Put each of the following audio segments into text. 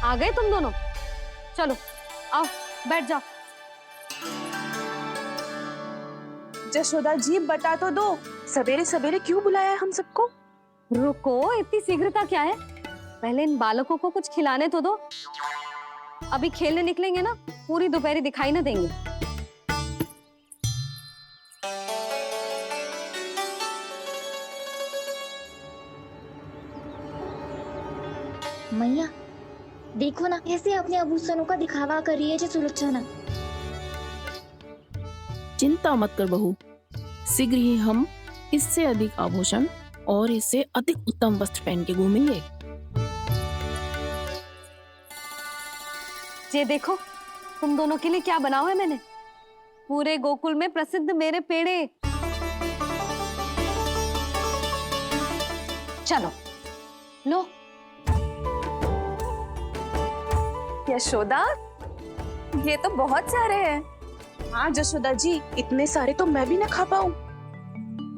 आ गए तुम दोनों? चलो आओ बैठ जाओ। जशोदा जी बता तो दो, सवेरे सवेरे क्यों बुलाया है हम सबको? रुको, इतनी शीघ्रता क्या है? पहले इन बालकों को कुछ खिलाने तो दो। अभी खेलने निकलेंगे ना, पूरी दोपहरी दिखाई ना देंगे। मैया देखो ना कैसे अपने आभूषणों का दिखावा कर रही है जो सुलोचना। चिंता मत कर बहू, शीघ्र ही हम इससे अधिक आभूषण और इससे अधिक उत्तम वस्त्र पहन के घूमेंगे। ये देखो तुम दोनों के लिए क्या बनाओ है मैंने। पूरे गोकुल में प्रसिद्ध मेरे पेड़े। चलो लो। यशोदा, ये तो बहुत सारे हैं। हाँ जशोदा जी, इतने सारे तो मैं भी ना खा पाऊं।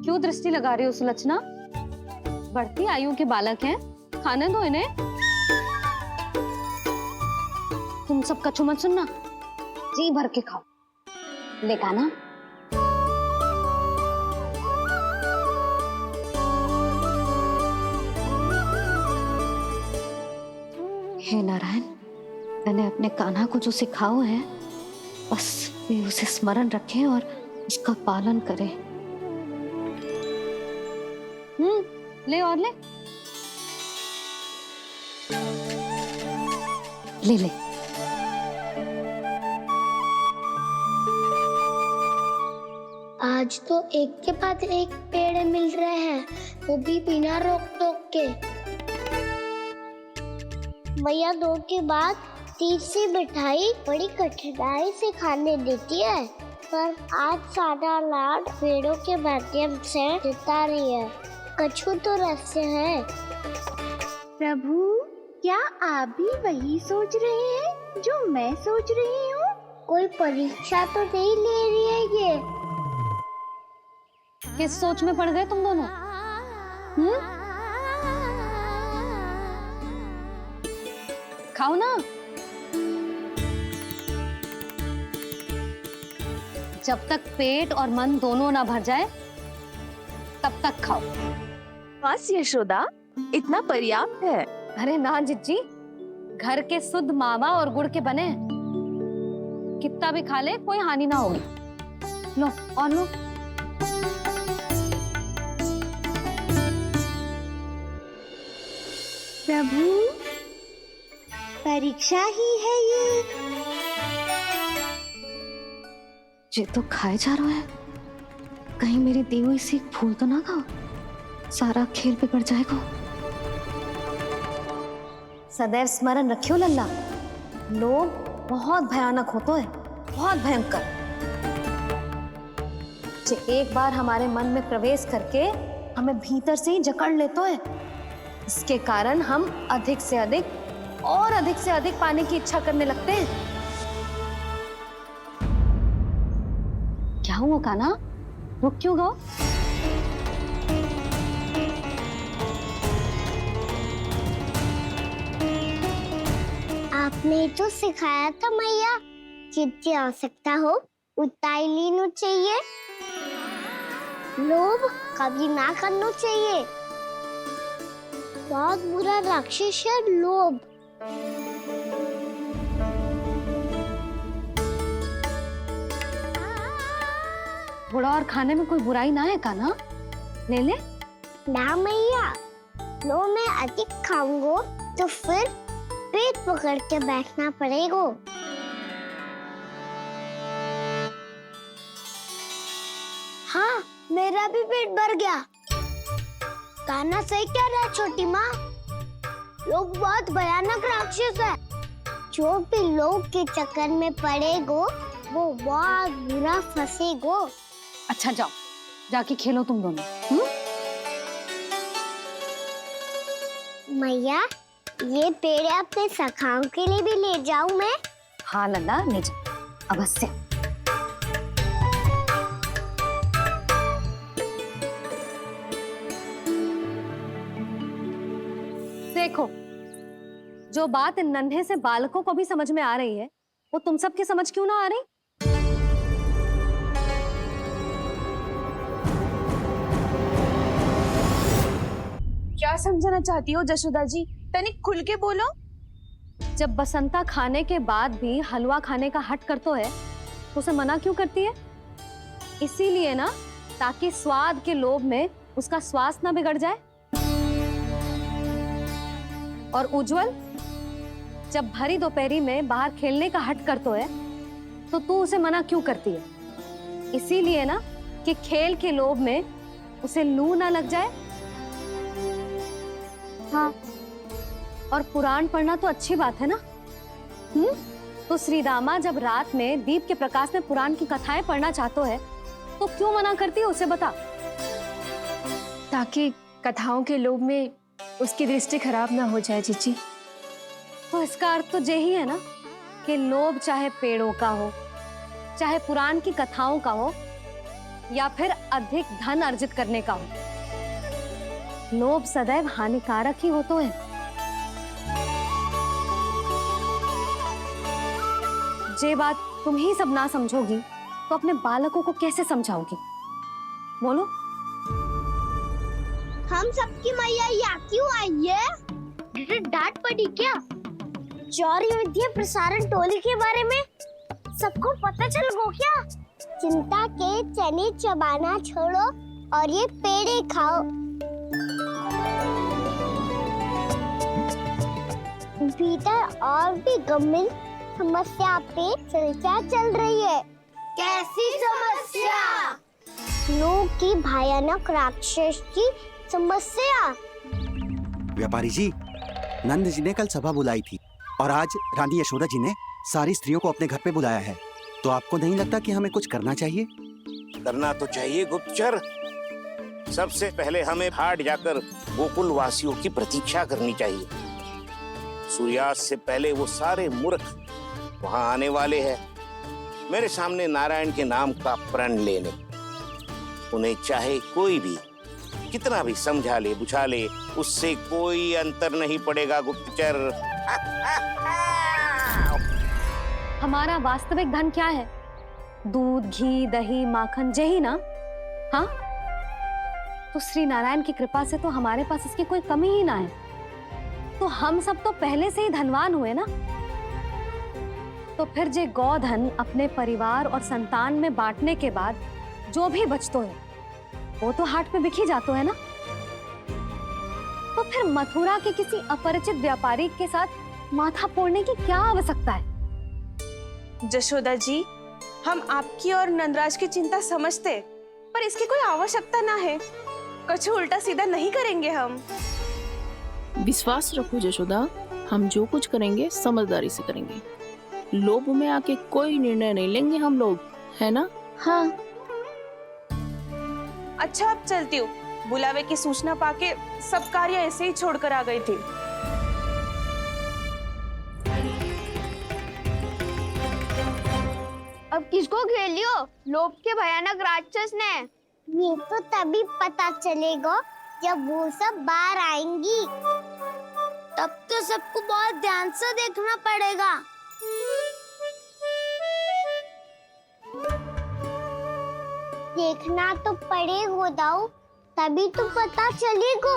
क्यों दृष्टि लगा रही हो सुलक्षणा? बढ़ती आयु के बालक हैं, खाने दो इन्हें। तुम सब कछु मत सुनना, जी भर के खाओ। देखा ना? हे नारायण, मैंने अपने कान्हा को जो सिखाओ है, बस वे उसे स्मरण रखें और उसका पालन करें। ले और ले। ले ले। आज तो एक के बाद एक पेड़ मिल रहे हैं, वो भी बिना रोक टोक के। मैया दो के बाद तीसरी मिठाई बड़ी कठिनाई से खाने देती है, पर आज सादा लाड पेड़ों के माध्यम से जिता रही है। कछु तो रहस्य है। प्रभु, क्या आप भी वही सोच रहे हैं जो मैं सोच रही हूँ? कोई परीक्षा तो नहीं ले रही है ये? किस सोच में पड़ गए तुम दोनों? खाओ ना। जब तक पेट और मन दोनों ना भर जाए तब तक खाओ। बस यशोदा, इतना पर्याप्त है। अरे ना जिज्जी, घर के शुद्ध मावा और गुड़ के बने, कितना भी खा ले कोई हानि ना होगी। लो और लो। प्रभु, परीक्षा ही है ये तो खाए जा रहा है, कहीं मेरी दी हुई सीख भूल तो ना खाओ, सारा खेल बिगड़ जाएगा। सदैव स्मरण रखियो लल्ला, लोग बहुत भयानक होते हैं, बहुत भयंकर। जो एक बार हमारे मन में प्रवेश करके हमें भीतर से ही जकड़ लेते हैं, इसके कारण हम अधिक से अधिक और अधिक से अधिक पाने की इच्छा करने लगते हैं। क्या हुआ कान्हा, रुक क्यों गए? आपने तो सिखाया था मैया, जितनी आवश्यकता हो उतना ही लेना चाहिए, लोभ कभी ना करना चाहिए। बहुत बुरा राक्षस है लोभ। थोड़ा और खाने में कोई बुराई ना है कान्हा, ले ले। ना मैया, लो मैं अधिक खाऊंगा तो फिर पेट पकड़ के बैठना पड़ेगा। हाँ, मेरा भी पेट भर गया। कान्हा सही कह रहा है छोटी माँ, लोग बहुत भयानक राक्षस है। जो भी लोग के चक्कर में पड़ेगो वो बहुत बुरा फंसेगो। अच्छा जाओ, जाके खेलो तुम दोनों। मैया, ये पेड़ अपने सखाओं के लिए भी ले जाऊं मैं? हाँ लल्ला, ले जाओ अवश्य। देखो, जो बात इन नन्हे से बालकों को भी समझ में आ रही है, वो तुम सबकी समझ क्यों ना आ रही? क्या समझाना चाहती हो जशोदा जी? तनिक खुल के बोलो। जब बसंता खाने के बाद भी हलवा खाने का हट करतो है, तो उसे मना क्यों करती है? इसीलिए ना, ताकि स्वाद के लोभ में उसका स्वास्थ्य ना बिगड़ जाए। और उज्जवल, जब भरी दोपहरी में बाहर खेलने का हट करतो है, तो तू उसे मना क्यों करती है? इसीलिए ना, कि खेल के लोभ में उसे लू ना लग जाए। हाँ, और पुराण पढ़ना तो अच्छी बात है ना? तो श्री रामा जब रात में दीप के प्रकाश में पुराण की कथाएं पढ़ना चाहते है, तो क्यों मना करती है? उसे बता। ताकि कथाओं के लोभ में उसकी दृष्टि खराब ना हो जाए जीजी। तो इसका अर्थ तो यही है ना, कि लोभ चाहे पेड़ों का हो, चाहे पुराण की कथाओं का हो, या फिर अधिक धन अर्जित करने का हो, लोभ सदैव हानिकारक ही होता है। जे बात तुम ही सब ना समझोगी, तो अपने बालकों को कैसे समझाओगी? बोलो। हम सबकी मैया यहाँ क्यों आई है? डांट पड़ी क्या? चौरी विद्या प्रसारण टोली के बारे में सबको पता चल गो क्या? चिंता के चने चबाना छोड़ो और ये पेड़े खाओ। भीतर और भी गंभीर समस्या पे चर्चा चल रही है। कैसी समस्या? लोग की भयानक राक्षस की समस्या। व्यापारी जी, नंद जी ने कल सभा बुलाई थी और आज रानी यशोदा जी ने सारी स्त्रियों को अपने घर पे बुलाया है। तो आपको नहीं लगता कि हमें कुछ करना चाहिए? करना तो चाहिए गुप्तचर। सबसे पहले हमें हाट जाकर गोकुल वासियों की प्रतीक्षा करनी चाहिए। सूर्यास्त से पहले वो सारे मूर्ख वहां आने वाले हैं, मेरे सामने नारायण के नाम का प्रण लेने। उन्हें चाहे कोई भी कितना भी समझा ले बुझा ले, उससे कोई अंतर नहीं पड़ेगा गुप्तचर। हमारा वास्तविक धन क्या है? दूध, घी, दही, माखन, यही ना? हाँ, तो श्री नारायण की कृपा से तो हमारे पास इसकी कोई कमी ही ना है। तो हम सब तो पहले से ही धनवान हुए ना। तो फिर जे गोधन अपने परिवार और संतान में बांटने के बाद जो भी बचतो है, वो तो हाट पे बिखी जातो है ना। तो फिर मथुरा के किसी अपरिचित व्यापारी के साथ माथा फोड़ने की क्या आवश्यकता है? जशोदा जी, हम आपकी और नंदराज की चिंता समझते, पर इसकी कोई आवश्यकता ना है। कुछ उल्टा सीधा नहीं करेंगे हम। विश्वास रखो जशोदा, हम जो कुछ करेंगे समझदारी से करेंगे। लोभ में आके कोई निर्णय नहीं लेंगे हम लोग, है ना? हाँ। अच्छा, अब चलती हूँ। बुलावे की सूचना पाके सब कार्य ऐसे ही छोड़कर आ गई थी। अब किसको घेर लियो? लोभ के भयानक राक्षस ने। ये तो तभी पता चलेगा जब वो सब बाहर आएंगी। तब तो सबको बहुत ध्यान से देखना पड़ेगा। देखना तो पड़ेगा दाऊ, तभी तो पता चलेगा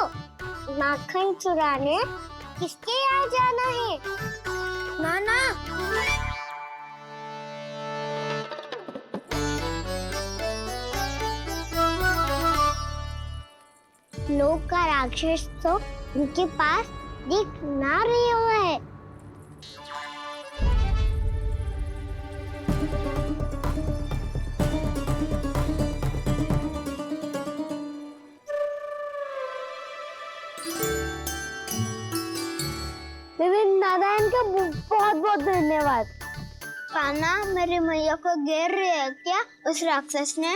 माखन चुराने किसके यहाँ जाना है। नाना, लोग का राक्षस तो उनके पास दिख ना रही हुआ है। नारायण का बहुत बहुत धन्यवाद। कान्हा, मेरे मैया को घेर रहे है क्या उस राक्षस ने?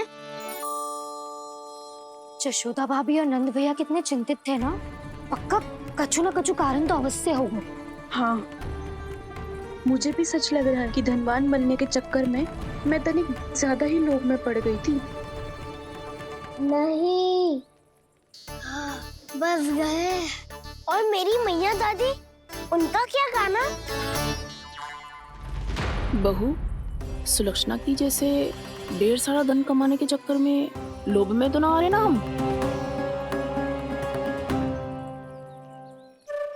यशोदा भाभी और नंद भैया कितने चिंतित थे ना। पक्का कछु ना कछु कारण तो अवश्य होगा। हाँ, मुझे भी सच लग रहा है कि धनवान बनने के चक्कर में मैं तनिक ज्यादा ही लोभ में पड़ गई थी। नहीं, बस गए। और मेरी मैया दादी उनका क्या गाना? बहू, सुलक्षणा की जैसे ढेर सारा धन कमाने के चक्कर में लोभ में तो ना आ रहे ना हम।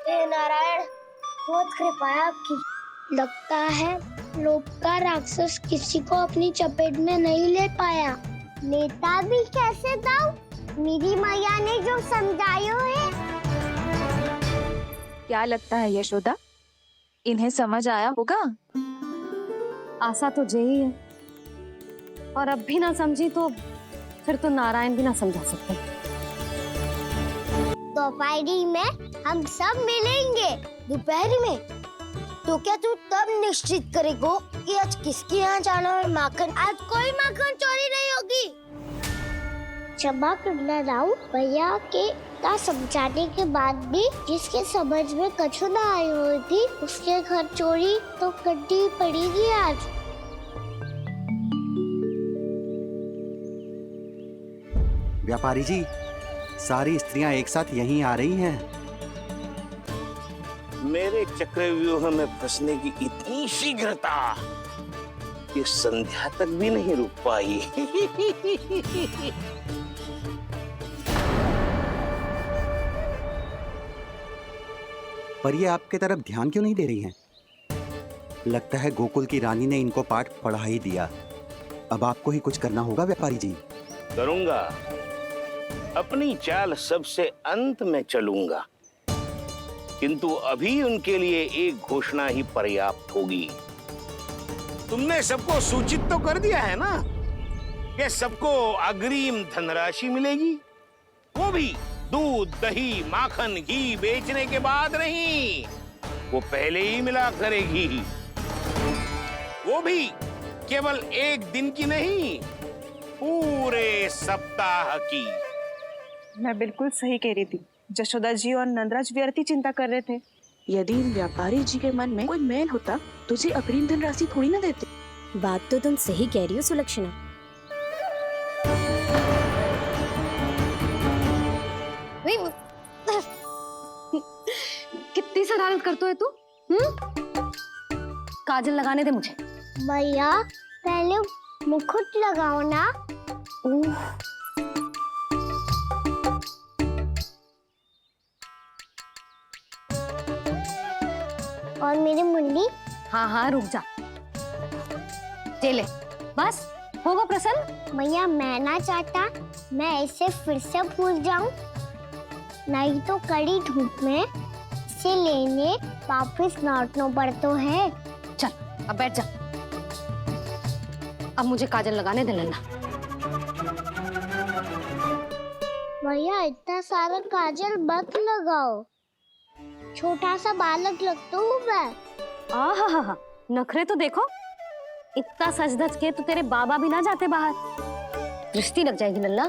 हे नारायण, बहुत कृपा है आपकी। लगता है लोभ का राक्षस किसी को अपनी चपेट में नहीं ले पाया। लेता भी कैसे दाऊ? मेरी मैया ने जो समझायो है। क्या लगता है यशोदा, इन्हें समझ आया होगा? आशा तो यही है, और अब भी ना समझी तो फिर तो नारायण भी ना समझा सकते। दोपहरी में हम सब मिलेंगे। दोपहरी में? तो क्या तू तब निश्चित करेगो कि आज किसके यहाँ जाना है माखन? आज कोई माखन चोरी नहीं होगी। क्षमा करना राव, भैया के का समझाने के बाद भी जिसके समझ में कछु ना आई हुई थी उसके घर चोरी तो करनी पड़ेगी आज। व्यापारी जी, सारी स्त्रियां एक साथ यहीं आ रही हैं। मेरे चक्रव्यूह में फंसने की इतनी शीघ्रता कि संध्या तक भी नहीं रुक पाई। पर ये आपके तरफ ध्यान क्यों नहीं दे रही हैं? लगता है गोकुल की रानी ने इनको पाठ पढ़ा ही दिया। अब आपको ही कुछ करना होगा व्यापारी जी। करूंगा, अपनी चाल सबसे अंत में चलूंगा, किंतु अभी उनके लिए एक घोषणा ही पर्याप्त होगी। तुमने सबको सूचित तो कर दिया है ना कि सबको अग्रिम धनराशि मिलेगी, वो भी दूध, दही, माखन, घी बेचने के बाद नहीं, वो पहले ही मिला करेगी। वो भी केवल एक दिन की नहीं, पूरे सप्ताह की। मैं बिल्कुल सही कह रही थी। जशोदा जी और नंदराज व्यर्थ ही चिंता कर रहे थे। यदि इन व्यापारी जी के मन में कोई मैल होता तुझे अग्रिम धन राशि थोड़ी ना देते। बात तो तुम सही कह रही हो सुलक्षणा। कितनी शरारत करते है तू? काजल लगाने दे मुझे। भैया पहले मुकुट लगाओ ना। और मेरी मुन्नी? हाँ हाँ रुक जा, ये ले, बस होगा प्रसन्न। भैया मैं ना चाहता मैं ऐसे फिर से भूल जाऊं, नहीं तो कड़ी धूप में इसे लेने वापस लौटना पड़ता है। चल अब बैठ जा, अब मुझे काजल लगाने दे लेना। भैया इतना सारा काजल मत लगाओ, छोटा सा बालक लगता हूँ मैं। आहा, नखरे तो देखो, इतना सज धज के तो तेरे बाबा भी ना जाते बाहर, दृष्टि लग जाएगी लल्ला।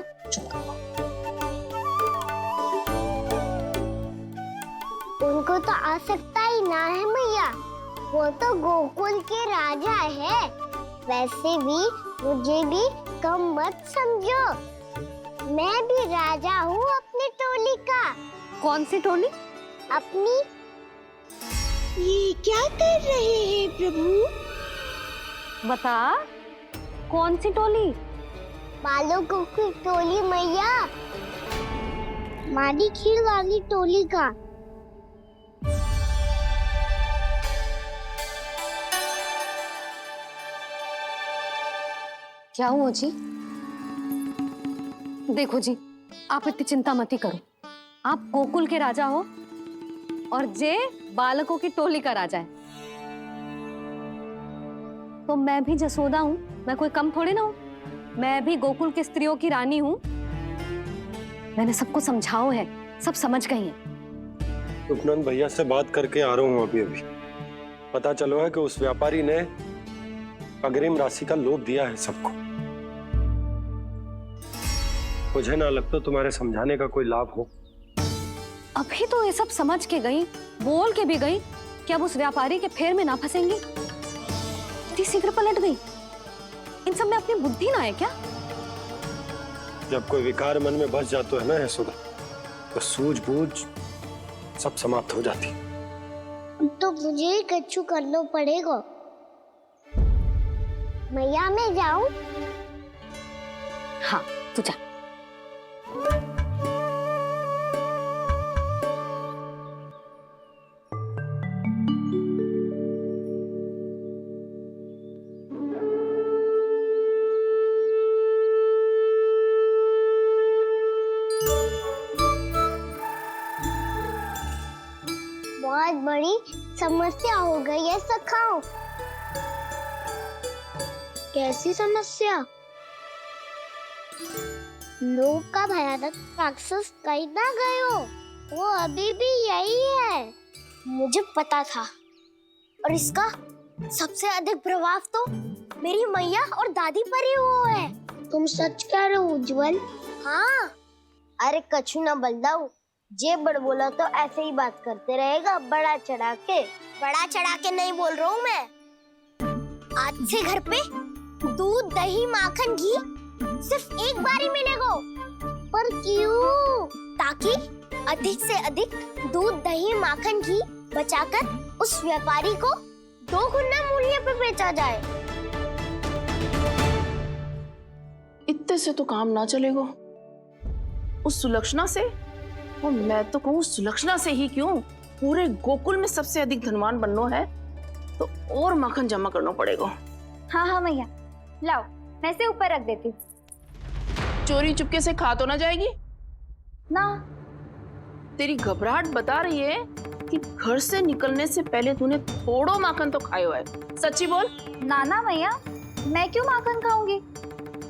उनको तो आ सकता ही ना है भैया, वो तो गोकुल के राजा है। वैसे भी मुझे भी कम मत समझो, मैं भी राजा हूँ अपनी टोली का। कौन सी टोली? अपनी। ये क्या कर रहे हैं प्रभु? बता, कौन सी टोली? बालकों की टोली मैया, मारी खीर वाली टोली का। क्या हुआ जी? देखो जी, आप इतनी चिंता मत ही करो। आप गोकुल के राजा हो और जे बालकों की टोली का राजा है, तो मैं भी जसोदा हूँ, मैं कोई कम थोड़ी ना हूँ। मैं भी गोकुल की स्त्रियों की रानी हूँ। मैंने सबको समझाओ है, सब समझ गई हैं। उपनंद भैया से बात करके आ रहा हूँ अभी। पता चलो है कि उस व्यापारी ने अग्रिम राशि का लोभ दिया है सबको। मुझे ना लगता तुम्हारे समझाने का कोई लाभ हो। अभी तो ये सब समझ के गई, बोल के भी गई कि अब उस व्यापारी के फेर में ना फंसेंगी। इतनी शीघ्र पलट गई, इन सब में अपनी बुद्धि ना है क्या? जब कोई विकार मन में बस जाता है ना यशोदा, तो सूझबूझ सब समाप्त हो जाती। तो मुझे ही कच्चू करना पड़ेगा। मैया मैं जाऊं? हाँ तू जा। बहुत बड़ी समस्या हो गई है सखाओ। कैसी समस्या? लोग का भयानक राक्षस कहीं ना गए हो, वो अभी भी यही है। मुझे पता था, और इसका सबसे अधिक प्रभाव तो मेरी मैया और दादी पर ही हुआ है। तुम सच कह रहे हो उज्जवल? हाँ। अरे कछु ना बलदाऊ, जे बड़ बोला तो ऐसे ही बात करते रहेगा बढ़ा चढ़ा के। बढ़ा चढ़ा के नहीं बोल रहा हूँ मैं। आज से घर पे दूध दही माखन घी सिर्फ एक बार ही मिलेगा। पर क्यों? ताकि अधिक से अधिक दूध दही माखन घी बचाकर उस व्यापारी को 2 गुना मूल्य पे बेचा जाए। इतने से तो काम ना चलेगा। उस सुलक्षणा से, और मैं तो कहूँ सुलक्षणा से ही क्यों, पूरे गोकुल में सबसे अधिक धनवान बनना है तो और माखन जमा करना पड़ेगा। हाँ हाँ मैया, लाओ मैं इसे ऊपर रख देती हूँ। चोरी चुपके से खा तो ना जाएगी ना? तेरी घबराहट बता रही है कि घर से निकलने से पहले तूने थोड़ो माखन तो खाया है। सच्ची बोल। ना ना मैया, मैं क्यों माखन खाऊंगी?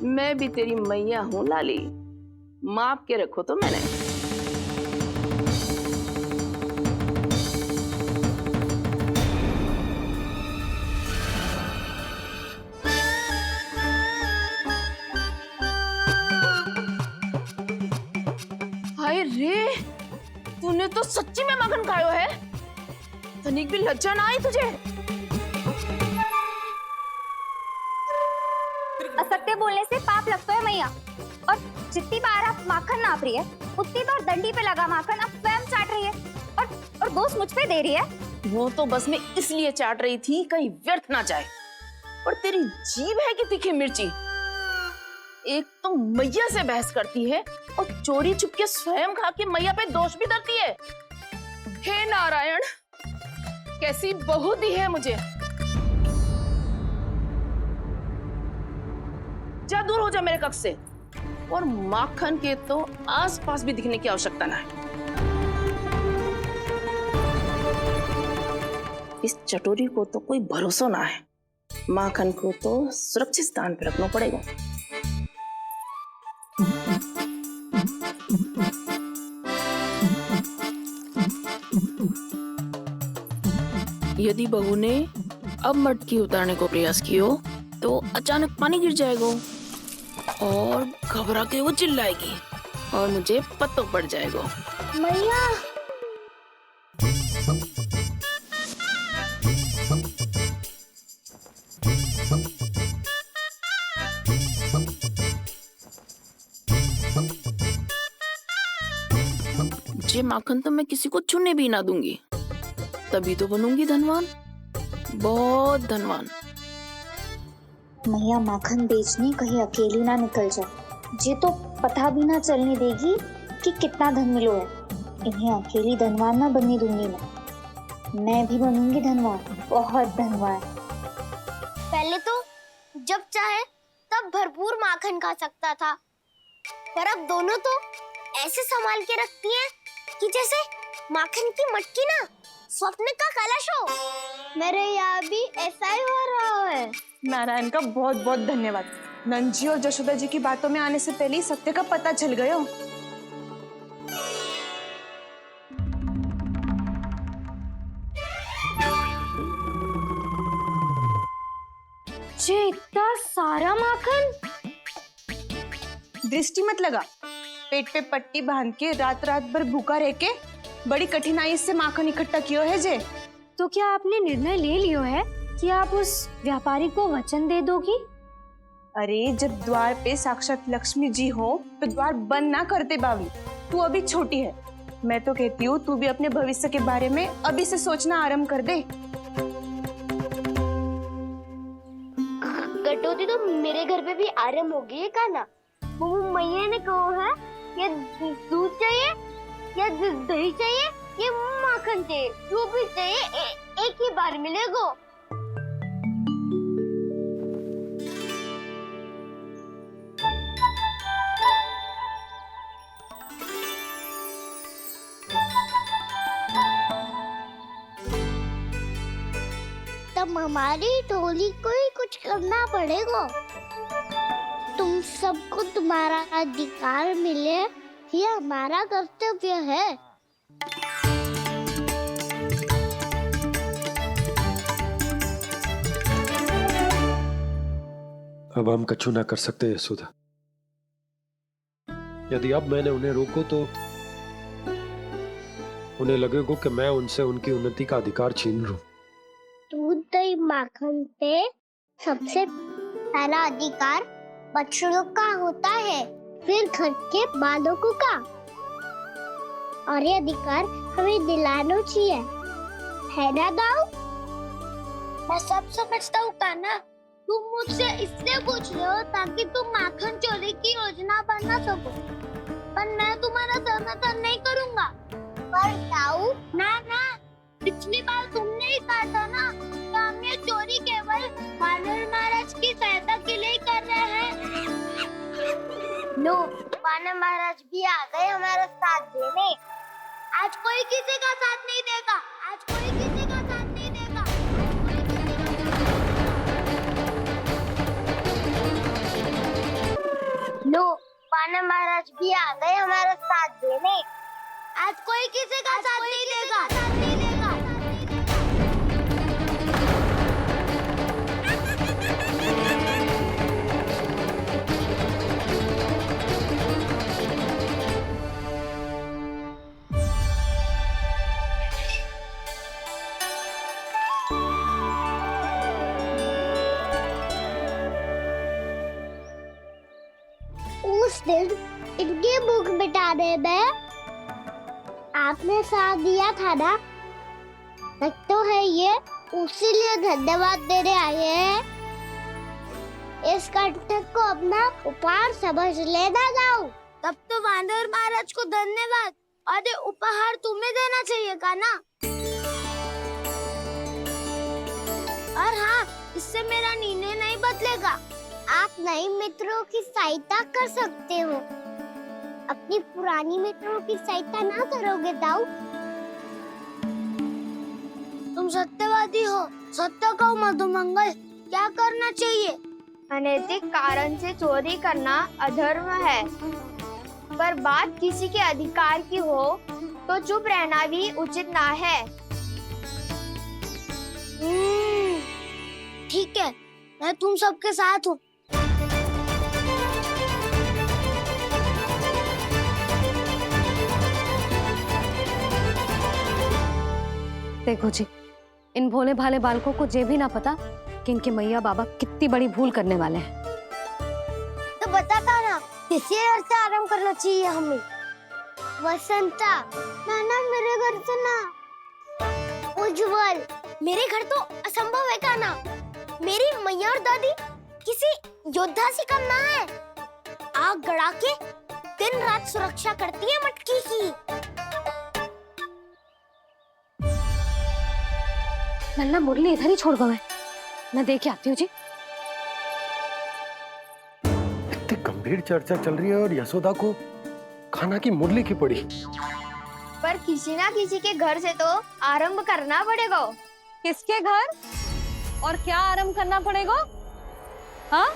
मैं भी तेरी मैया हूँ लाली, माप के रखो तो मैंने। हाय रे, तूने तो सच्ची में माखन खायो है। तनिक भी लज्जा ना आई तुझे? असत्य बोलने से पाप लगता है मैया, और जितनी बार आप माखन नाप रही है उतनी बार डंडी पे लगा माखन आप स्वयं चाट रही है, और दोष मुझ पे दे रही है। वो तो बस मैं इसलिए चाट रही थी कहीं व्यर्थ ना जाए। और तेरी जीभ है कि तीखी मिर्ची। एक तो मैया से बहस करती है और चोरी चुपके स्वयं खा के मैया पे दोष भी धरती है। हे नारायण, कैसी बहू दी है मुझे। जा, दूर हो जा मेरे कक्ष से। और माखन के तो आसपास भी दिखने की आवश्यकता ना है। इस चटोरी को तो कोई भरोसा ना है। माखन को तो सुरक्षित स्थान पर रखना पड़ेगा। यदि बहू ने अब मटकी उतारने को प्रयास किया तो अचानक पानी गिर जाएगा और घबरा के वो चिल्लाएगी और मुझे पता पड़ जाएगा। मैया, ये माखन तो मैं किसी को छूने भी ना दूंगी, तभी तो बनूंगी धनवान, बहुत धनवान। मैया माखन बेचने कहीं अकेली ना निकल जाए। ये तो पता भी ना चलने देगी कि कितना धन मिलो है। इन्हें अकेली धनवान ना बनने दूंगी मैं भी बनूंगी धनवान, बहुत धनवान। पहले तो जब चाहे तब भरपूर माखन खा सकता था, पर अब दोनों तो ऐसे संभाल के रखती हैं कि जैसे माखन की मटकी ना स्वप्न का कलश हो। मेरे यहाँ भी ऐसा ही हो रहा है। नारायण का बहुत बहुत धन्यवाद। नंद जी और जशोदा जी की बातों में आने से पहले ही सत्य का पता चल गया। ये इतना सारा माखन? दृष्टि मत लगा। पेट पे पट्टी बांध के रात रात भर भूखा रह के बड़ी कठिनाई से माखन इकट्ठा किया है जे। तो क्या आपने निर्णय ले लियो है कि आप उस व्यापारी को वचन दे दोगी? अरे जब द्वार पे साक्षात लक्ष्मी जी हो तो द्वार बंद ना करते बावली। तू अभी छोटी है, मैं तो कहती हूँ तू भी अपने भविष्य के बारे में अभी से सोचना आरंभ कर दे। कटौती तो मेरे घर पे भी आरंभ हो गई है काना। वो मैया ने कहा है या दूध चाहिए या दही चाहिए या माखन चाहिए, जो भी चाहिए एक ही बार मिलेगा। तब हमारी टोली को ही कुछ करना पड़ेगा। तुम सबको तुम्हारा अधिकार मिले, ये हमारा कर्तव्य है। अब हम कछु ना कर सकते यशोदा। यदि अब मैंने उन्हें रोको तो उन्हें लगेगा कि मैं उनसे उनकी उन्नति का अधिकार छीन लूं। दूध दही माखन पे सबसे पहला अधिकार बछड़ों का होता है, फिर घर के बालकों का, और ये अधिकार हमें दिलाना चाहिए, है ना दाऊ? मैं सब समझता हूँ काना। तुम मुझसे इसलिए पूछ रहे हो ताकि तुम माखन चोरी की योजना बना सको, पर मैं तुम्हारा समर्थन नहीं करूँगा। पर दाऊ ना, पिछली बार तुमने ही कहा था ना कि हम ये चोरी केवल वानर महाराज की सहायता के लिए कर रहे हैं। लो, वानर महाराज भी आ गए हमारा साथ देने। आज कोई किसी का साथ नहीं देगा, आज कोई किसी का साथ नहीं देगा। लो, वानर महाराज भी आ गए हमारा साथ देने। आज कोई किसी का साथ नहीं देगा। उस दिन इनकी भूख मिटाने में आपने साथ दिया था ना, तो है ये उसी लिए धन्यवाद देने आए हैं। इस कर्तव्य को अपना उपहार समझ लेना जाओ। तब तो वानर महाराज को धन्यवाद और ये उपहार तुम्हें देना चाहिए का ना। और हाँ, इससे मेरा निर्णय नहीं बदलेगा। आप नए मित्रों की सहायता कर सकते हो, अपनी पुरानी मित्रों की सहायता ना करोगे दाऊ। तुम सत्यवादी हो, सत्य कहो मधुमंगल, क्या करना चाहिए? अनैतिक कारण से चोरी करना अधर्म है, पर बात किसी के अधिकार की हो तो चुप रहना भी उचित ना है। ठीक है, मैं तुम सबके साथ हूँ। देखो जी, इन भोले भाले बालकों को ये भी ना पता कि इनके मैया बाबा कितनी बड़ी भूल करने वाले हैं। तो बताता ना, किसी घर से आरंभ करना चाहिए हमें। वसंता, ना मेरे घर से ना। उज्जवल, मेरे घर तो असंभव है का ना। मेरी मैया और दादी किसी योद्धा से कम ना है। आग गड़ा के दिन रात सुरक्षा करती है मटकी की। नन्ना मुरली इधर ही छोड़ गए, मैं देख के आती हूँ जी। इतनी गंभीर चर्चा चल रही है और यशोदा को खाना की मुरली की पड़ी। पर किसी ना किसी के घर से तो आरंभ करना पड़ेगा। किसके घर और क्या आरंभ करना पड़ेगा? हाँ,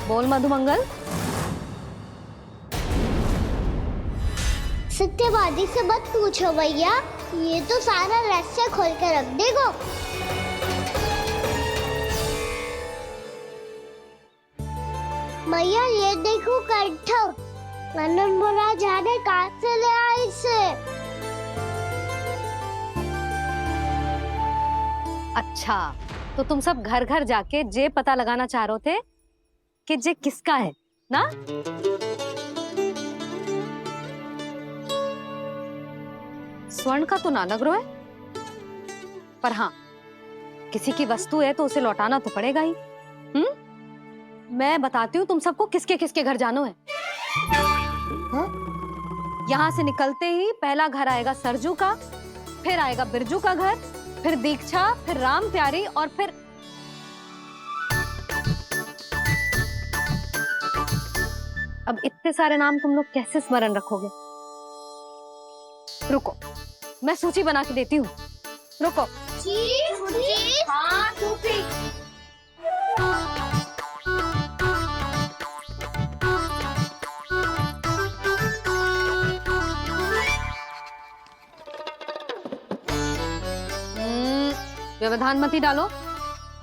बोल मधुमंगल। सत्यवादी से मत पूछो भैया, ये तो सारा रहस्य खोल के रख देगा। भैया ये देखो कंठक, नंदन बोला जाने कहाँ से ले आए इसे। अच्छा, तो तुम सब घर घर जाके जे पता लगाना चाह रहे थे कि जे किसका है ना? स्वर्ण का तो ना लग रहा है, पर हाँ किसी की वस्तु है तो उसे लौटाना तो पड़ेगा ही। मैं बताती हूँ तुम सबको किसके किसके घर जाना है। यहाँ से निकलते ही पहला घर आएगा सरजू का, फिर आएगा बिरजू का घर, फिर दीक्षा, फिर राम प्यारी और फिर अब इतने सारे नाम तुम लोग कैसे स्मरण रखोगे? रुको, मैं सूची बना के देती हूँ। रुको। हाँ, सूची। व्यवधान मत ही डालो,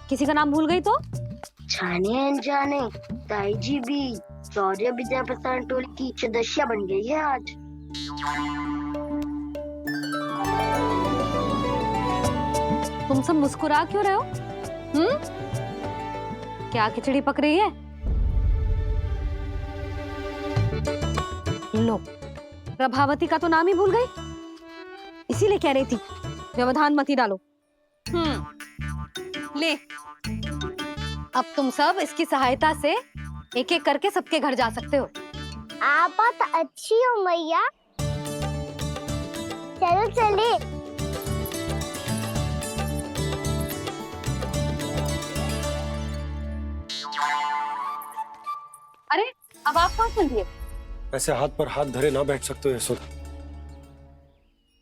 किसी का नाम भूल गई तो? जाने अनजाने ताई जी भी शौर्य विद्या प्रसारण टोली की सदस्य बन गई है आज। तुम सब मुस्कुरा क्यों रहे हो? क्या खिचड़ी पक रही है? लो, प्रभावती का तो नाम ही भूल गई, इसीलिए कह रही थी व्यवधान मत ही डालो। ले, अब तुम सब इसकी सहायता से एक एक करके सबके घर जा सकते हो। आप तो अच्छी हो मैया। चलो चले। अरे अब आप कहाँ चलिए? ऐसे हाथ पर हाथ धरे ना बैठ सकते हो यशोदा।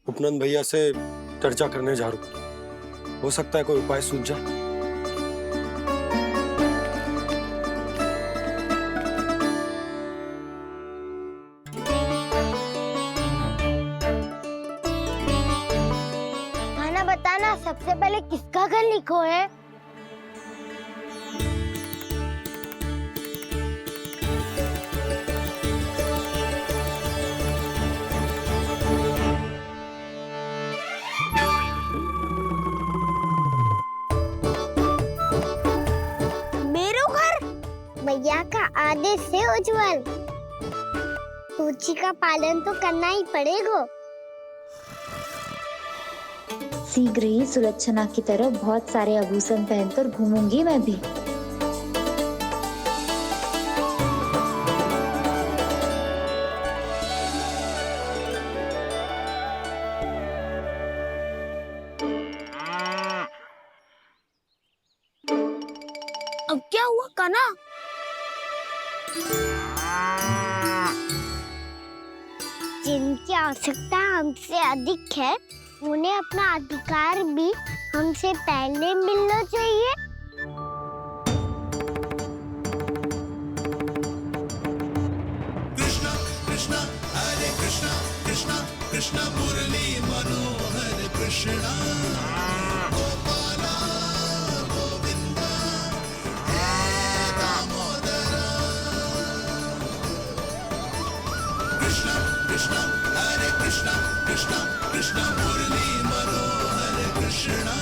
उपनंद भैया से चर्चा करने जा रहा हूं, हो सकता है कोई उपाय सूझ जाए। खाना बताना, सबसे पहले किसका घर लिखो है? भैया का आदेश से उज्जवल, सूची का पालन तो करना ही पड़ेगा। शीघ्र ही सुलक्षणा की तरह बहुत सारे आभूषण पहनकर घूमूंगी मैं भी। अब क्या हुआ काना? जिनकी आवश्यकता हमसे अधिक है, उन्हें अपना अधिकार भी हमसे पहले मिलना चाहिए। कृष्णा कृष्णा हरे कृष्णा कृष्णा कृष्णा मुरली मनोहर कृष्णा गोपाला गोविंदा हे दामोदरा। कृष्णा कृष्णा हरे कृष्णा कृष्णा कृष्णा मुरली मनोहर कृष्णा।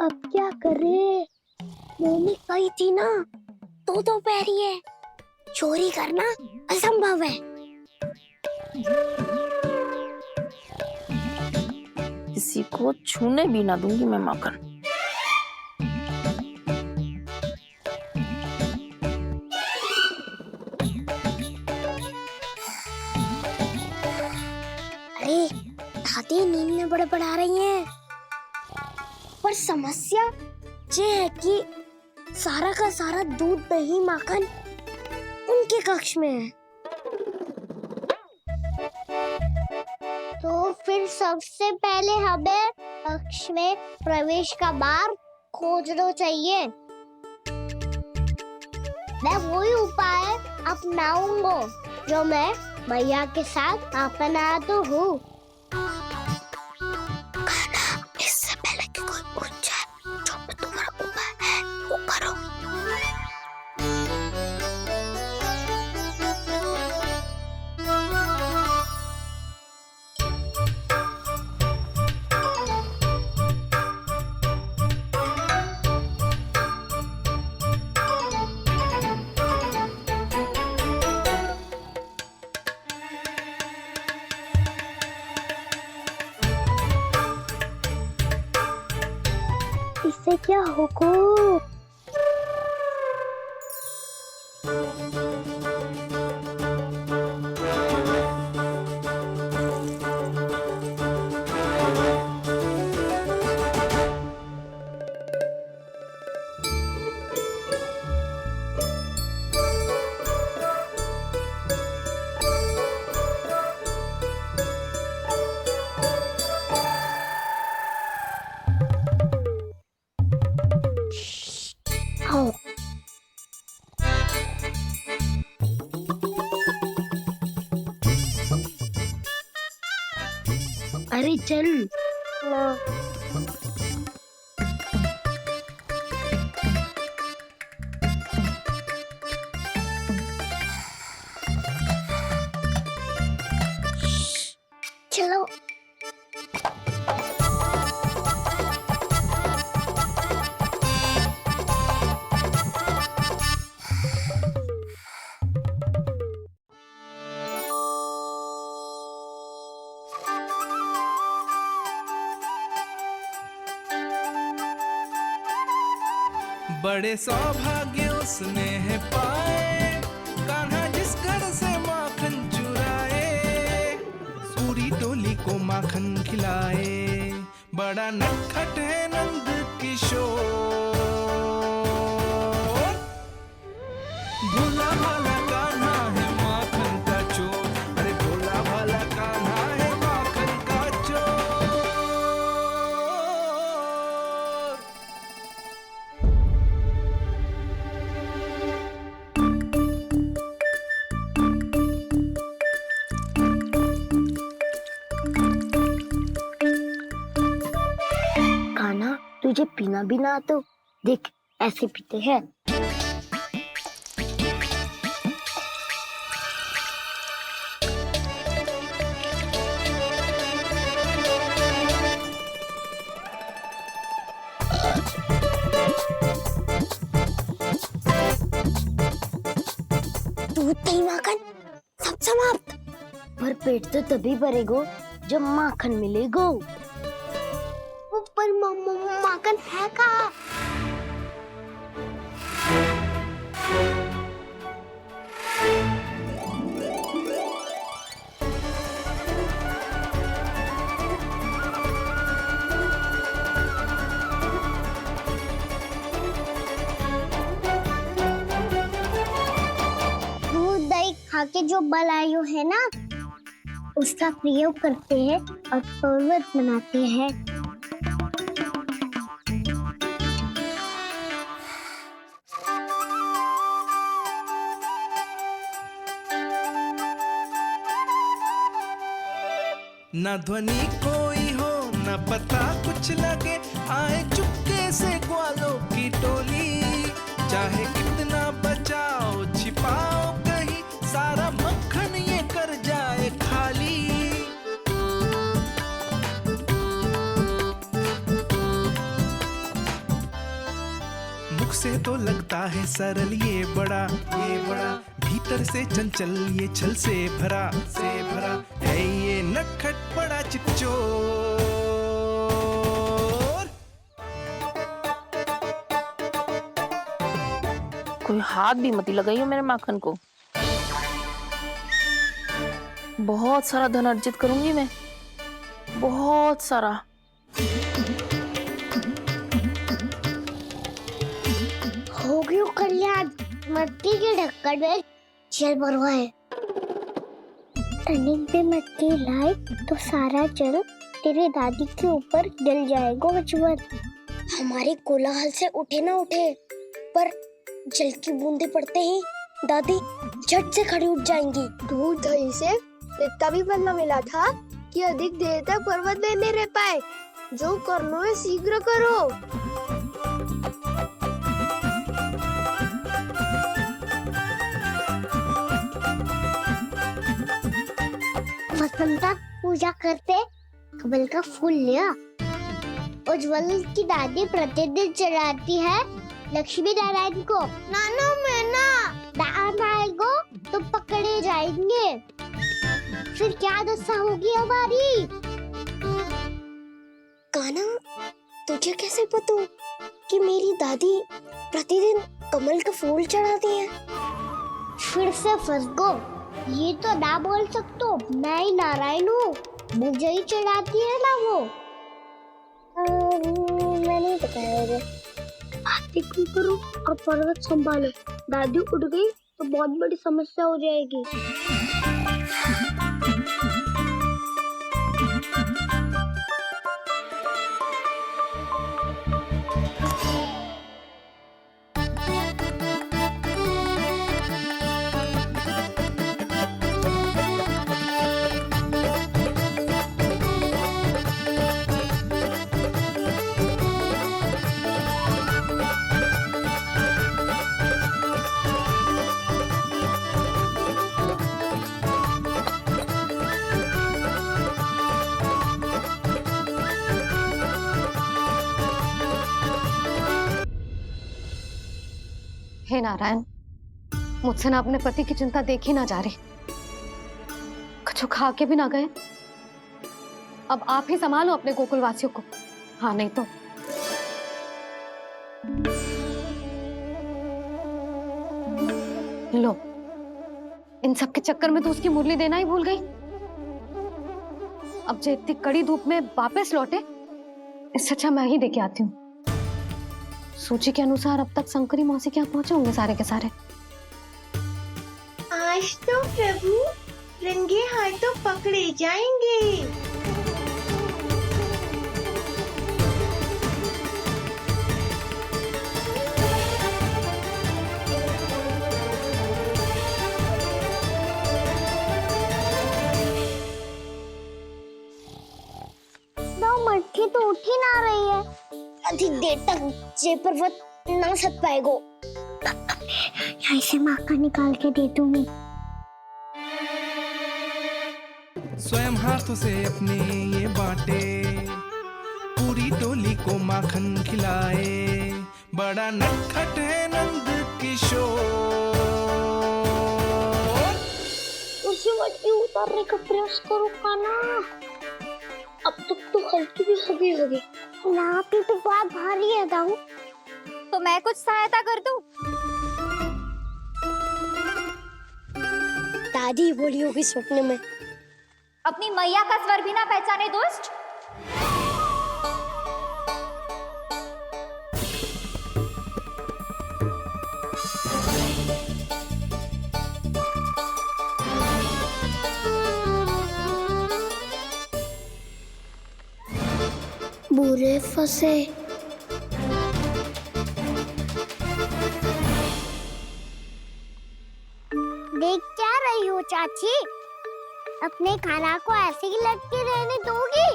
अब क्या करे? मम्मी कही थी ना, दो पैरी है, चोरी करना असंभव है। किसी को छूने भी ना दूंगी मैं माखन। अरे दादी नींद में बड़बड़ा रही हैं, पर समस्या ये है कि सारा का सारा दूध दही माखन उनके कक्ष में है। तो फिर सबसे पहले हमें कक्ष में प्रवेश का मार्ग खोजना चाहिए। मैं वही उपाय अपनाऊंगा जो मैं भैया के साथ अपना तो हूँ। इससे पहले कि कोई पूछ जाए जो भी तुम्हारा उपाय है, से क्या हुकूम। आओ। अरे चल ना। चलो। बड़े सौभाग्य उसने है पाए, कान्हा जिस घर से माखन चुराए, सूरी डोली को माखन खिलाए, बड़ा नटखट है नंद किशोर। भोला भाला कान्हा है माखन का चोर, अरे भोला भाला कान्हा है माखन का चोर। कान्हा, तुझे पीना भी ना तो देख ऐसे पीते हैं। दूध दही माखन सब समाप्त। पर पेट तो तभी भरेगो जब माखन मिलेगो। ऊपर माखन है कहाँ? दूध दही खा के जो बलायु है ना, उसका प्रयोग करते हैं और पर्वत बनाते हैं। न ध्वनि कोई हो न पता कुछ लगे, आए चुपके से ग्वालों की टोली, चाहे कितना बचाओ छिपाओ कहीं, सारा मक्खन ये कर जाए खाली। मुख से तो लगता है सरल ये बड़ा भीतर से चंचल ये छल से भरा है ये नटखट बड़ा चिकचोर। कोई हाथ भी मत लगाइयो मेरे माखन को। बहुत सारा धन अर्जित करूंगी मैं, बहुत सारा। हो गयो कल्याण, मट्टी के ढक्कन में जल भरवा है। तनिक भी मट्टी लाए तो सारा जल तेरे दादी के ऊपर डल जाएगा बचवन। हमारे कोलाहल से उठे ना उठे, पर जल की बूंदे पड़ते ही दादी झट से खड़ी उठ जाएंगी। दूध दही से इतना भी बदला मिला था कि अधिक देर तक पर्वत में नहीं रह पाए। जो करना है शीघ्र करो। वसंता पूजा करते कमल का फूल लिया। उज्जवल की दादी प्रतिदिन चढ़ाती है लक्ष्मी नारायण को। नाना मैं ना आएगो तो पकड़े जाएंगे। फिर क्या दशा होगी हमारी? कान्हा तुझे कैसे पता कि मेरी दादी प्रतिदिन कमल के फूल चढ़ाती है। फिर से फंस गो। ये तो ना बोल सकते, मैं ही नारायण हूँ, मुझे ही चढ़ाती है ना वो। मैं नहीं बताया। आप क्यों करो और पर्वत संभालो। दादी उड़ गई तो बहुत बड़ी समस्या हो जाएगी। हे नारायण, मुझसे ना अपने पति की चिंता देखी ना जा रही। कुछ खा के भी ना गए। अब आप ही संभालो अपने गोकुल वासियों को। हाँ नहीं तो लो, इन सब के चक्कर में तो उसकी मुरली देना ही भूल गई। अब जो इतनी कड़ी धूप में वापस लौटे, इससे अच्छा मैं ही देके आती हूँ। सूची के अनुसार अब तक शंकरी मौसी के यहाँ पहुंचे होंगे सारे के सारे। आज तो प्रभु रंगे हाथों पकड़े जाएंगे। मटकी तो उठ ही ना रही है। अधिक देर तक जे पर्वत ना सक पाएगो। यहाँ से माखन निकाल के दे दूंगी। स्वयं हाथों से अपने ये बांटे, पूरी टोली को माखन खिलाए। बड़ा नटखट है नंद किशोर। उसे मटकी उतारने का प्रयास करो काना। अब तक तो हल्की भी होगी। लाठी तो बहुत भारी है दाऊ। तो मैं कुछ सहायता कर दूं? दादी बोली होगी सपने में। अपनी मैया का स्वर भी ना पहचाने दुष्ट। बुरे फंसे। देख क्या रही हो चाची? अपने खाना को ऐसे ही लटके रहने दोगी?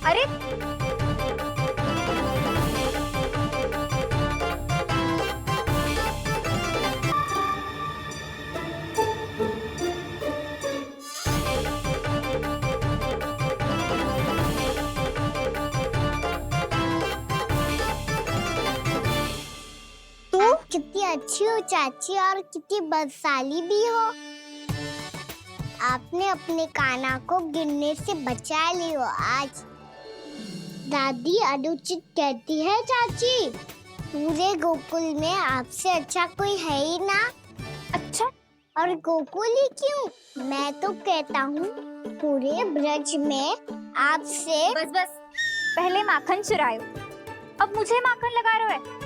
अरे कितनी अच्छी हो चाची और कितनी बदसाली भी हो। आपने अपने काना को गिरने से बचा ली हो आज। दादी अनुचित कहती है चाची, पूरे गोकुल में आपसे अच्छा कोई है ही ना। अच्छा, और गोकुल ही क्यों, मैं तो कहता हूँ पूरे ब्रज में आपसे। बस बस, पहले माखन चुरायो, अब मुझे माखन लगा रहे हो।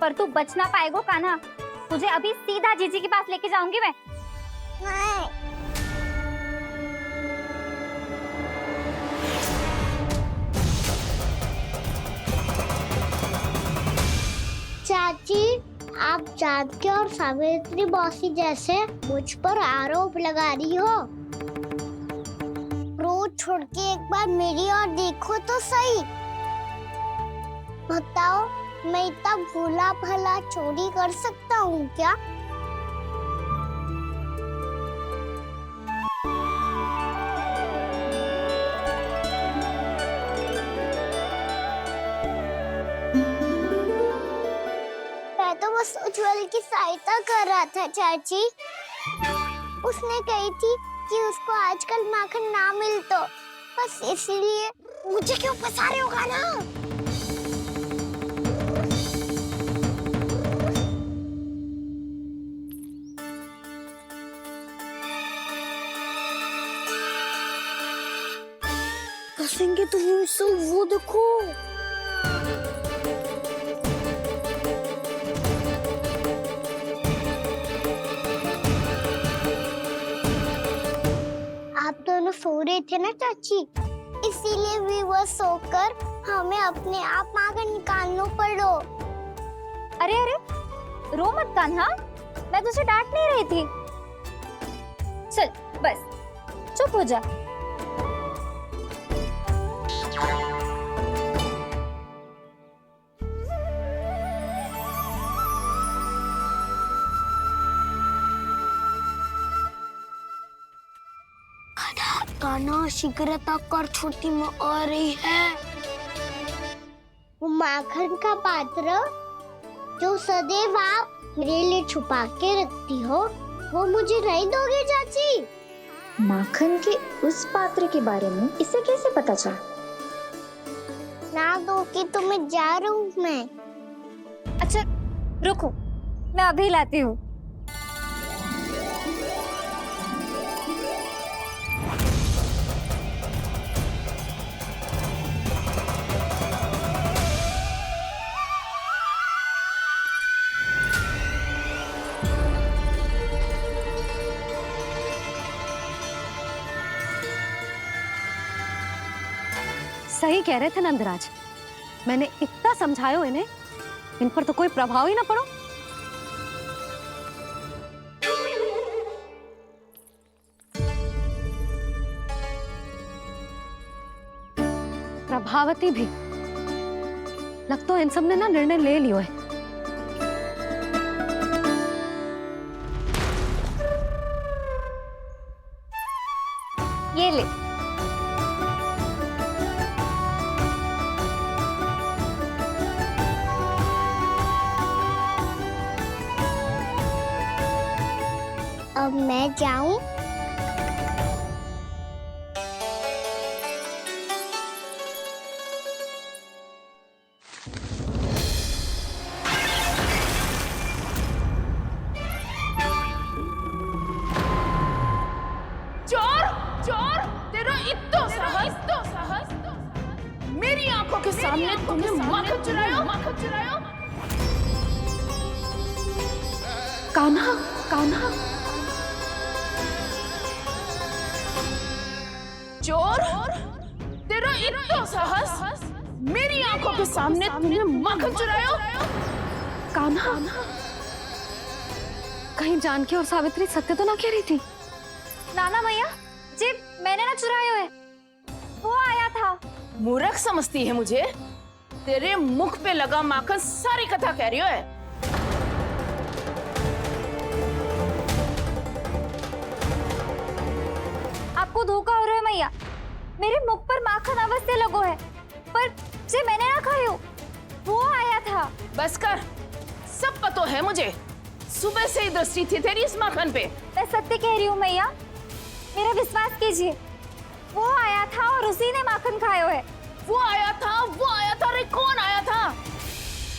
पर तू बच ना पाएगो कान्हा, तुझे अभी सीधा जीजी के पास लेके जाऊंगी मैं। चाची, आप जानकी और सावित्री मौसी जैसे मुझ पर आरोप लगा रही हो। रोज छोड़ के एक बार मेरी ओर देखो तो सही। बताओ, मैं इतना भोला भला चोरी कर सकता हूँ क्या? अंकल की सहायता कर रहा था चाची। उसने कही थी कि उसको आजकल माखन ना मिल तो बस इसलिए मुझे क्यों फंसा रहे हो ना। फंसेंगे तो वो देखो। आप दोनों सो रहे थे ना चाची, इसीलिए विवश सोकर हमें अपने आप माखन निकालना पड़ो। अरे अरे, रो मत कान्हा, मैं तुझे डांट नहीं रही थी। चल बस चुप हो जा। कान्हा शीघ्रता कर, छोटी माँ आ रही है। वो माखन का पात्र जो सदैव आप मेरे लिए छुपा के रखती हो, वो मुझे नहीं दोगे चाची? माखन के उस पात्र के बारे में इसे कैसे पता चला? ना दोगी तो मैं जा रहा हूँ मैं। अच्छा रुको, मैं अभी लाती हूँ। सही कह रहे थे नंदराज, मैंने इतना समझायो इन्हें, इन पर तो कोई प्रभाव ही ना पड़ो। प्रभावती भी लग तो इन सब ने ना निर्णय ले लियो है। ये ले। अब मैं जाऊं? चोर चोर, तेरा इतना साहस, मेरी आंखों के सामने तुमने माखन चुरायो। कान्हा, कान्हा, चोर, तेरा इतना साहस, मेरी आंखों के सामने तुमने माखन चुरायो। कान्हा, कहीं जानकी और सावित्री सत्य तो ना कह रही थी? नाना मैया जी, मैंने ना चुराया है, वो आया था। मूर्ख समझती है मुझे? तेरे मुख पे लगा माखन सारी कथा कह रही है। आपको धोखा हो रहा है मैया, मेरे मुख पर माखन अवश्य लगो है, पर जे मैंने ना खायो, वो आया था। बस कर, सब पतो है मुझे, सुबह से ही दृष्टि थी तेरी इस माखन पे। मैं सत्य कह रही हूँ मैया, मेरा विश्वास कीजिए, वो आया था और उसी ने माखन खायो है। वो आया था, अरे कौन आया था?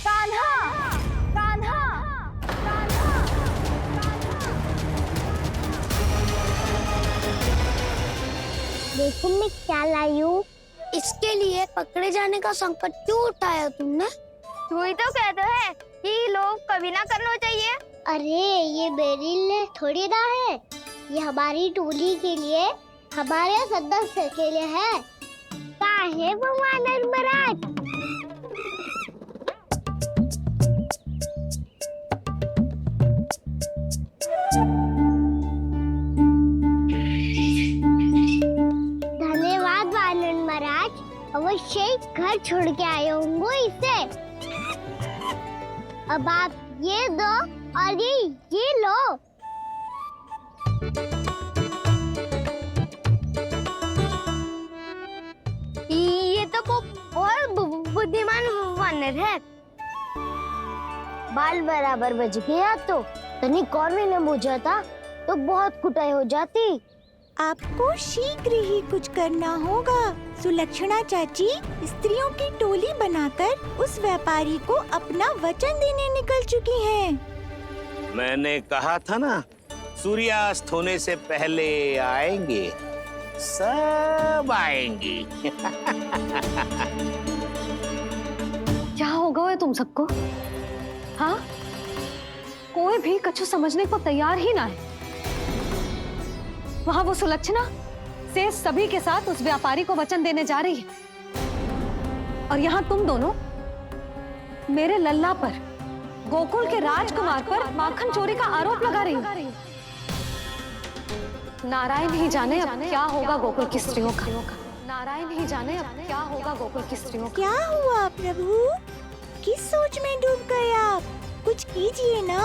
कान्हा, कान्हा, कान्हा। देखो मैं क्या लाई हूँ। इसके लिए पकड़े जाने का संकट क्यों उठाया तुमने? तू ही तो कहते है कि लोग कभी ना करना चाहिए। अरे ये मेरे लिए थोड़ी ना है, ये हमारी टोली के लिए, हमारे सदस्य के लिए है। काहे भगवान महाराज? धन्यवाद वानर महाराज, अवश्य घर छोड़ के आए होंगे इसे। अब आप ये दो और ये लो। ये तो बहुत बुद्धिमान वानर है। बाल बराबर बज गया तो तनिक और मैंने बुझा था तो बहुत कुटाई हो जाती। आपको शीघ्र ही कुछ करना होगा। सुलक्षणा चाची स्त्रियों की टोली बनाकर उस व्यापारी को अपना वचन देने निकल चुकी हैं। मैंने कहा था ना, सूर्यास्त होने से पहले आएंगे, सब आएंगे। क्या होगा तुम सबको? हाँ, कोई भी कछु समझने को तैयार ही ना है। वहां वो सुलक्षणा से सभी के साथ उस व्यापारी को वचन देने जा रही है, और यहाँ तुम दोनों मेरे लल्ला पर, गोकुल के राजकुमार पर माखन चोरी का आरोप लगा रही हो। नारायण ही जाने अब क्या होगा गोकुल की स्त्रियों का। नारायण ही जाने अब क्या होगा गोकुल की स्त्रियों का। क्या हुआ प्रभु? किस सोच में डूब गए आप? कुछ कीजिए ना।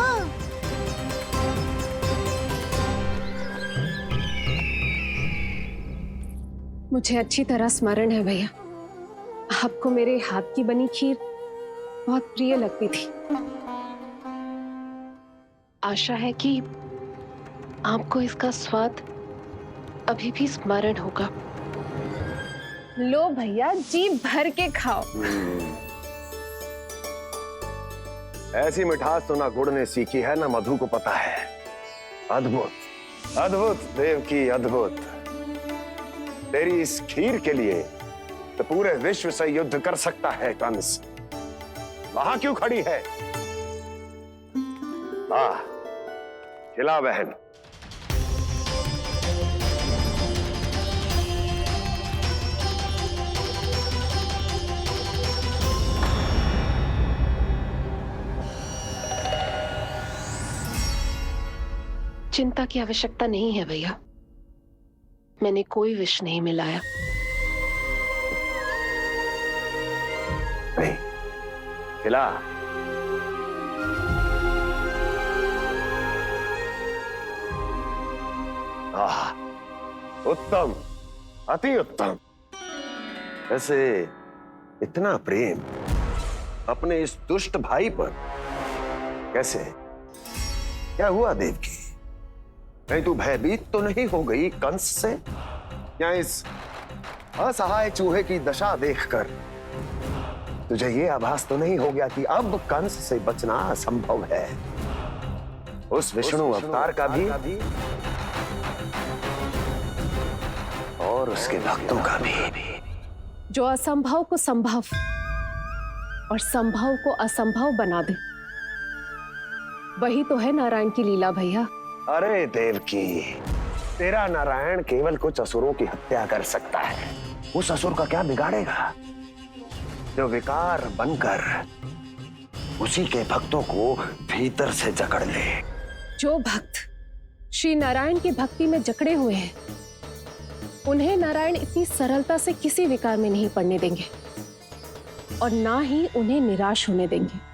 मुझे अच्छी तरह स्मरण है भैया, आपको मेरे हाथ की बनी खीर बहुत प्रिय लगती थी। आशा है कि आपको इसका स्वाद अभी भी स्मरण होगा। लो भैया, जी भर के खाओ। ऐसी मिठास तो ना गुड़ ने सीखी है ना मधु को पता है। अद्भुत अद्भुत देवकी, अद्भुत। तेरी इस खीर के लिए तो पूरे विश्व से युद्ध कर सकता है कंस। वहां क्यों खड़ी है? खिला बहन। चिंता की आवश्यकता नहीं है भैया, मैंने कोई विष नहीं मिलाया। नहीं, खिला। उत्तम, अति उत्तम। वैसे इतना प्रेम अपने इस दुष्ट भाई पर कैसे? क्या हुआ देवकी? नहीं तू भयभीत तो नहीं हो गई कंस से? या इस असहाय चूहे की दशा देखकर तुझे ये आभास तो नहीं हो गया कि अब कंस से बचना असंभव है? उस विष्णु अवतार का भी और उसके भक्तों का भी। जो असंभव को संभव और संभव को असंभव बना दे, वही तो है नारायण की लीला भैया। अरे देवकी, तेरा नारायण केवल कुछ असुरों की हत्या कर सकता है। उस असुर का क्या बिगाड़ेगा जो विकार बनकर उसी के भक्तों को भीतर से जकड़ ले। जो भक्त श्री नारायण की भक्ति में जकड़े हुए हैं, उन्हें नारायण इतनी सरलता से किसी विकार में नहीं पड़ने देंगे और ना ही उन्हें निराश होने देंगे।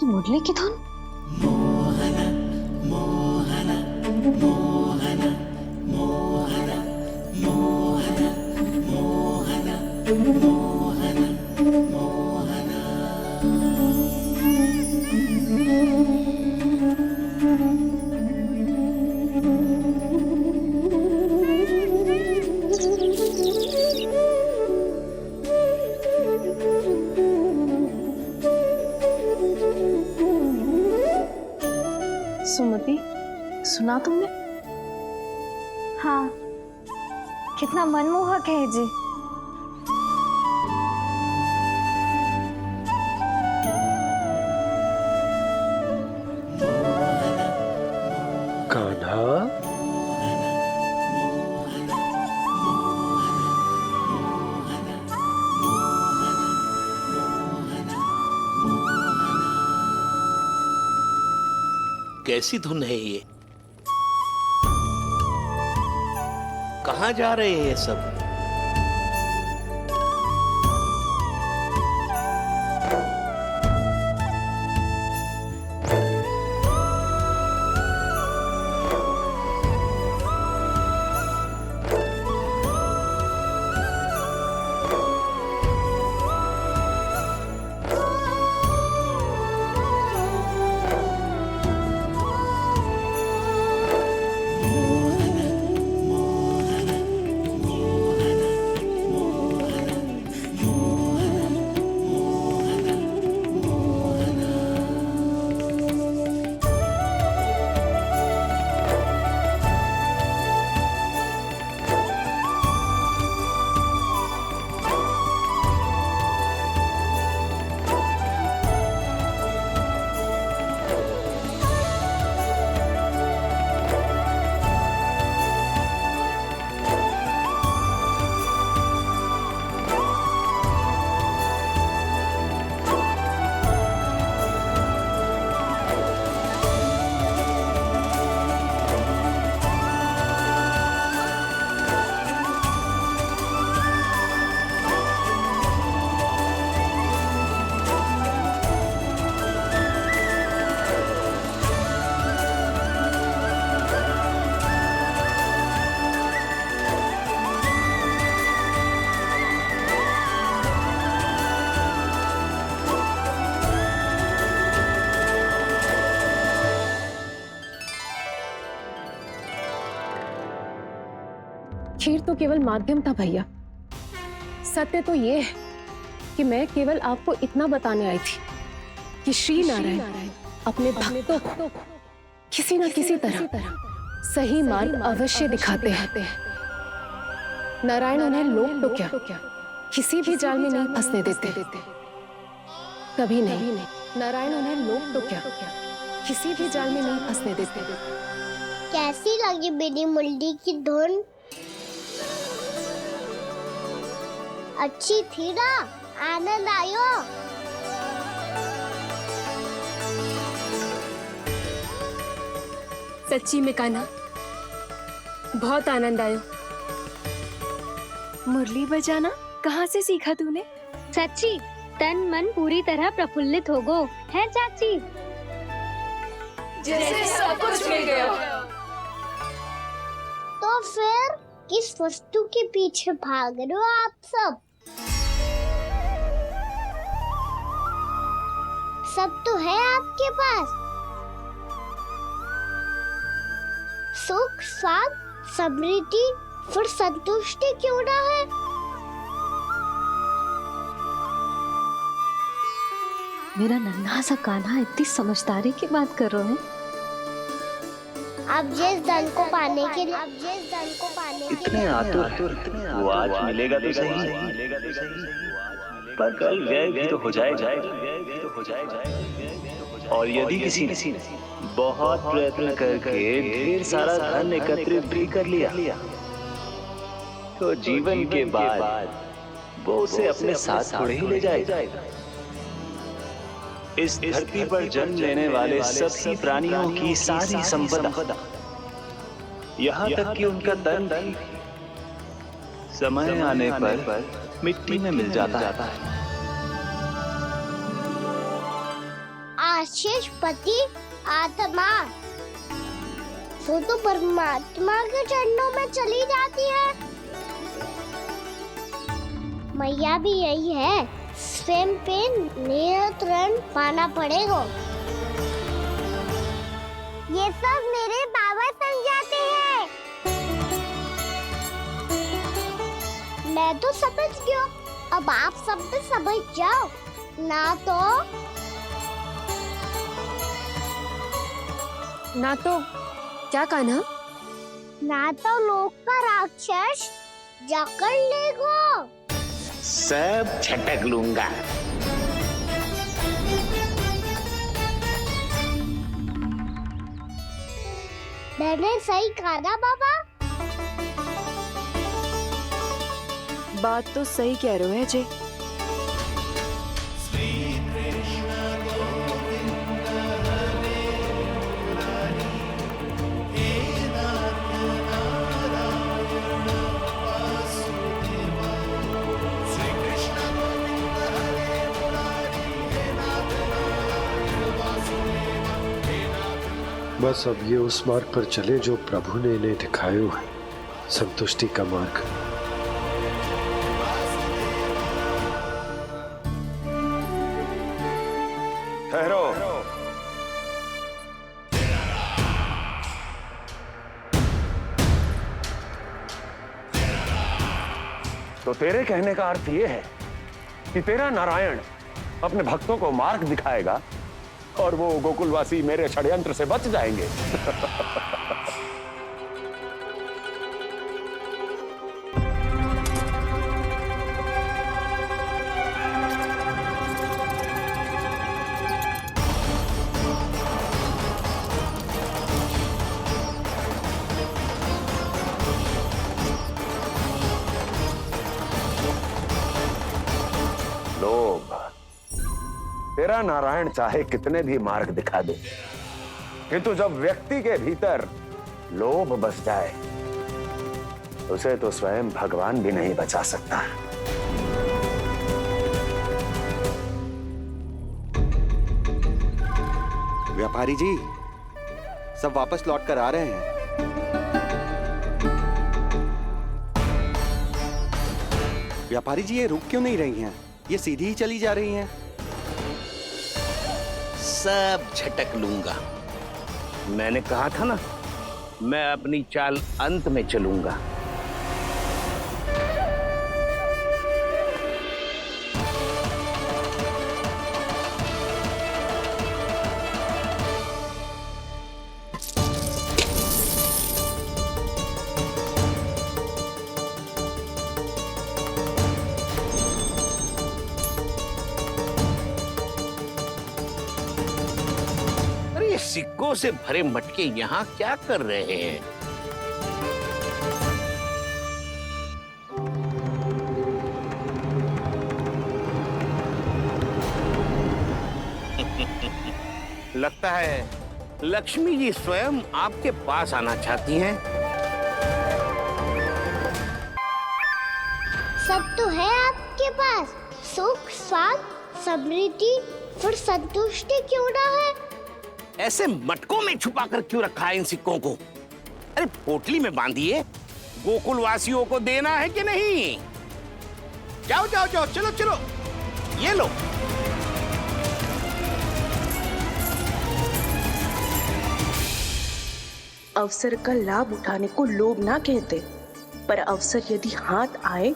मुरली की धुन। सुमति, सुना तुमने? हाँ, कितना मनमोहक है जी। कान्हा, कैसी धुन है ये? कहाँ जा रहे हैं ये सब? जमशीर तो केवल माध्यम था भैया। सत्य तो ये है कि मैं केवल आपको इतना बताने आई थी कि श्री नारायण अपने भक्तों को किसी न किसी तरह सही मार्ग अवश्य दिखाते हैं। नारायण उन्हें लोभ तो क्या किसी भी जाल में नहीं फंसने देते, कभी नहीं। नारायण उन्हें लोभ तो क्या किसी भी जाल में नहीं फंसने देते। कैसी लगी मेरी मुंडी की धुन? अच्छी थी ना? आनंद आयो? सच्ची में कान्हा, बहुत आनंद आयो। मुरली बजाना कहाँ से सीखा तूने? सच्ची तन मन पूरी तरह प्रफुल्लित हो गो है चाची। जैसे सब कुछ मिल गया। तो फिर किस वस्तु के पीछे भाग रहे हो आप सब? सब तो है आपके पास। सुख, स्वाद, समृद्धि, फिर संतुष्टि क्यों ना है? मेरा नन्हा सा कान्हा इतनी समझदारी की बात कर रहे हैं। अब जिस धन को पाने के लिए इतने आतुर वो आज मिलेगा तो सही, पर कल व्यय भी तो हो जाएगा। और यदि किसी ने बहुत प्रयत्न करके ढेर सारा धन एकत्रित भी कर लिया, तो जीवन के बाद वो उसे अपने साथ थोड़े ही ले जाएगा। इस धरती पर जन्म लेने वाले सभी प्राणियों की सारी संपदा, यहाँ तक कि उनका तन भी समय आने पर मिट्टी में मिल जाता है। आशीष पति आत्मा तो परमात्मा के चरणों में चली जाती है। मैया भी यही है, स्वयं पे नियंत्रण पाना पड़ेगा। ये सब मेरे बाबा समझाते हैं। मैं तो समझ गया, अब आप सब भी समझ जाओ ना तो क्या कान्हा? ना तो लोक का राक्षस जकड़ लेगो। सब झटक लूंगा। मैंने सही कहा ना बाबा? बात तो सही कह रहे हो अजय। बस अब ये उस मार्ग पर चले जो प्रभु ने इन्हें दिखाया है, संतुष्टि का मार्ग। ठहरो। तो तेरे कहने का अर्थ यह है कि तेरा नारायण अपने भक्तों को मार्ग दिखाएगा और वो गोकुलवासी मेरे षड्यंत्र से बच जाएंगे। लोभ। तेरा नारायण चाहे कितने भी मार्ग दिखा दे, किंतु जब व्यक्ति के भीतर लोभ बस जाए, उसे तो स्वयं भगवान भी नहीं बचा सकता। व्यापारी जी सब वापस लौट कर आ रहे हैं। व्यापारी जी ये रुक क्यों नहीं रही हैं? ये सीधी ही चली जा रही हैं। सब झटक लूंगा। मैंने कहा था ना, मैं अपनी चाल अंत में चलूंगा। सिक्कों से भरे मटके यहाँ क्या कर रहे हैं? लगता है लक्ष्मी जी स्वयं आपके पास आना चाहती हैं। सब तो है आपके पास, सुख, स्वाद, समृद्धि, फिर संतुष्टि क्यों ना है? ऐसे मटकों में छुपा कर क्यों रखा है इन सिक्कों को? अरे पोटली में बांधिए, गोकुल वासियों को देना है कि नहीं? जाओ जाओ जाओ, चलो चलो, ये लो। अवसर का लाभ उठाने को लोभ ना कहते, पर अवसर यदि हाथ आए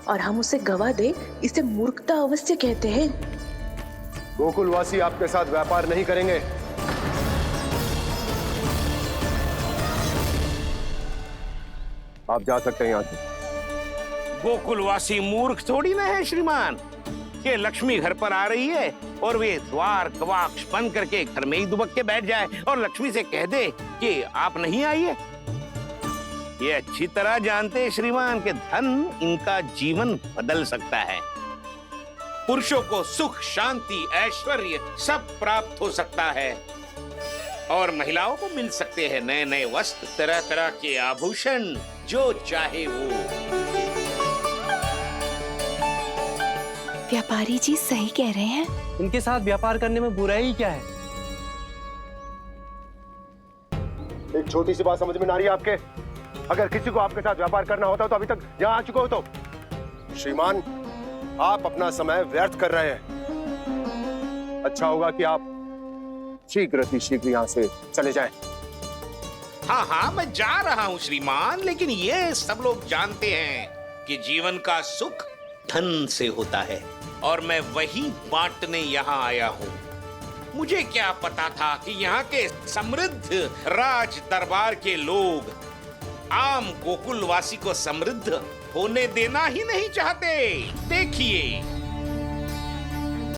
और हम उसे गवा दे, इसे मूर्खता अवश्य कहते हैं। गोकुलवासी आपके साथ व्यापार नहीं करेंगे। आप जा सकते हैं यहाँ से। गोकुलवासी मूर्ख थोड़ी ना है श्रीमान। ये लक्ष्मी घर पर आ रही है और वे द्वार कवाक्ष बंद करके घर में ही दुबक के बैठ जाए और लक्ष्मी से कह दे कि आप नहीं आइए। ये अच्छी तरह जानते हैं श्रीमान कि धन इनका जीवन बदल सकता है। पुरुषों को सुख, शांति, ऐश्वर्य सब प्राप्त हो सकता है और महिलाओं को मिल सकते हैं नए नए वस्त्र, तरह तरह के आभूषण, जो चाहे वो। व्यापारी जी सही कह रहे हैं। इनके साथ व्यापार करने में बुराई क्या है? एक छोटी सी बात समझ में ना रही है आपके? अगर किसी को आपके साथ व्यापार करना होता तो अभी तक यहाँ आ चुके हो। तो श्रीमान, आप अपना समय व्यर्थ कर रहे हैं। अच्छा होगा कि आप शीघ्र ही शीघ्र यहाँ से चले जाएं। हाँ हाँ, मैं जा रहा हूँ श्रीमान, लेकिन ये सब लोग जानते हैं कि जीवन का सुख धन से होता है और मैं वही बांटने यहाँ आया हूँ। मुझे क्या पता था कि यहाँ के समृद्ध राज दरबार के लोग आम गोकुलवासी को समृद्ध होने देना ही नहीं चाहते। देखिए,